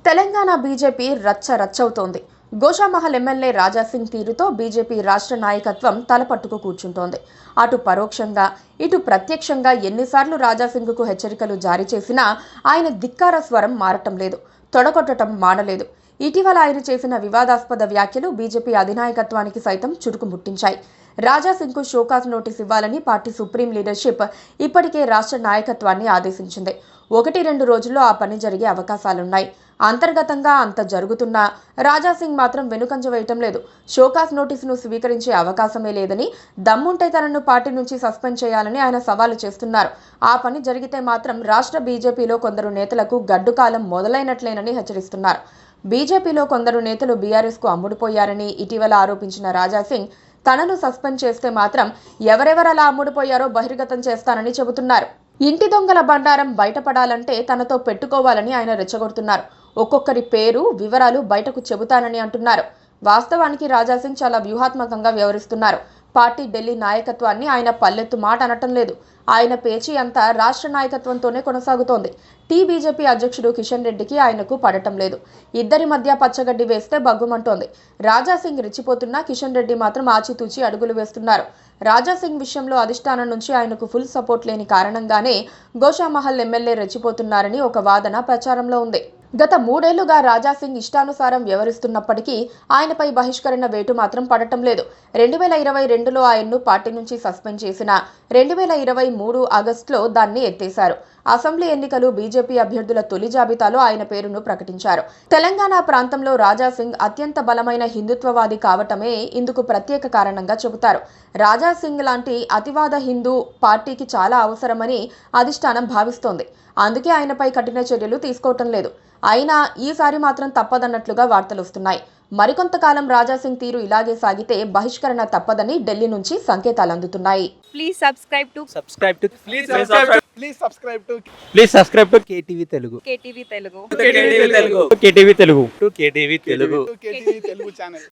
Telangana BJP రచ్చరచ్చవుతోంది. Goshamahal MLA Raja Singh తీరుతో BJP రాష్ట్ర నాయకత్వం తలపట్టుకు కూర్చుంటోంది. అటు పరోక్షంగా ఇటు ప్రత్యక్షంగా ఎన్నిసార్లు రాజాసింగ్కు హెచ్చరికలు జారీ చేసినా ఆయన ధిక్కార స్వరం మారటం లేదు, తొడగొట్టడం మానలేదు. ఇటీవల ఆయన చేసిన వివాదాస్పద వ్యాఖ్యలు బీజేపీ అధినాయకత్వానికి సైతం చురుకుముట్టించాయి. రాజాసింగ్కు షోకాజ్ నోటీస్ ఇవ్వాలని పార్టీ సుప్రీం లీడర్షిప్ ఇప్పటికే రాష్ట్ర నాయకత్వాన్ని ఆదేశించింది. 1-2 రోజుల్లో ఆ పని జరిగే అవకాశాలున్నాయి. అంతర్గతంగా అంత జరుగుతున్నా రాజాసింగ్ మాత్రం వెనుకంజ వేయటం లేదు. షోకాజ్ నోటీసును స్వీకరించే అవకాశమే లేదని, దమ్ముంటే తనను పార్టీ నుంచి సస్పెండ్ చేయాలని ఆయన సవాలు చేస్తున్నారు. ఆ పని జరిగితే మాత్రం రాష్ట్ర బీజేపీలో కొందరు నేతలకు గడ్డుకాలం మొదలైనట్లేనని హెచ్చరిస్తున్నారు. బీజేపీలో కొందరు నేతలు బీఆర్ఎస్కు అమ్ముడుపోయారని ఇటీవల ఆరోపించిన రాజాసింగ్ తనను సస్పెండ్ చేస్తే మాత్రం ఎవరెవరలా అమ్ముడుపోయారో బహిర్గతం చేస్తానని చెబుతున్నారు. ఇంటి దొంగల బండారం బయటపడాలంటే తనతో పెట్టుకోవాలని ఆయన రెచ్చగొడుతున్నారు. ఒక్కొక్కరి పేరు, వివరాలు బయటకు చెబుతానని అంటున్నారు. వాస్తవానికి రాజాసింగ్ చాలా వ్యూహాత్మకంగా వ్యవహరిస్తున్నారు. పార్టీ ఢిల్లీ నాయకత్వాన్ని ఆయన పల్లెత్తు మాట అనటం లేదు. ఆయన పేచీ అంతా రాష్ట్ర నాయకత్వంతోనే కొనసాగుతోంది. బీజేపీ అధ్యక్షుడు కిషన్ రెడ్డికి ఆయనకు పడటం లేదు. ఇద్దరి మధ్య పచ్చగడ్డి వేస్తే బగ్గుమంటోంది. రాజాసింగ్ రెచ్చిపోతున్నా కిషన్ రెడ్డి మాత్రం ఆచితూచి అడుగులు వేస్తున్నారు. రాజాసింగ్ విషయంలో అధిష్టానం నుంచి ఆయనకు ఫుల్ సపోర్ట్ లేని కారణంగానే గోషామహల్ ఎమ్మెల్యే రెచ్చిపోతున్నారని ఒక వాదన ప్రచారంలో ఉంది. గత 3 ఏళ్లుగా రాజాసింగ్ ఇష్టానుసారం వ్యవహరిస్తున్నప్పటికీ ఆయనపై బహిష్కరణ వేటు మాత్రం పడటం లేదు. 2022లో ఆయన్ను పార్టీ నుంచి సస్పెండ్ చేసిన 2023 ఆగస్టులో దాన్ని ఎత్తేశారు. అసెంబ్లీ ఎన్నికలు బీజేపీ అభ్యర్థుల తొలి జాబితాలో ఆయన పేరును ప్రకటించారు. తెలంగాణ ప్రాంతంలో రాజాసింగ్ అత్యంత బలమైన హిందుత్వవాది కావటమే ఇందుకు ప్రత్యేక కారణంగా చెబుతారు. రాజాసింగ్ లాంటి అతివాద హిందూ పార్టీకి చాలా అవసరమని అధిష్టానం భావిస్తోంది. అందుకే ఆయనపై కఠిన చర్యలు తీసుకోవటం లేదు. అయినా ఈసారి మాత్రం తప్పదన్నట్లుగా వార్తలొస్తున్నాయి. మరికొంతకాలం రాజాసింగ్ తీరు ఇలాగే సాగితే బహిష్కరణ తప్పదని ఢిల్లీ నుంచి సంకేతాలు అందుతున్నాయి. Please subscribe to KTV Telugu. KTV Telugu. KTV Telugu. KTV Telugu channel.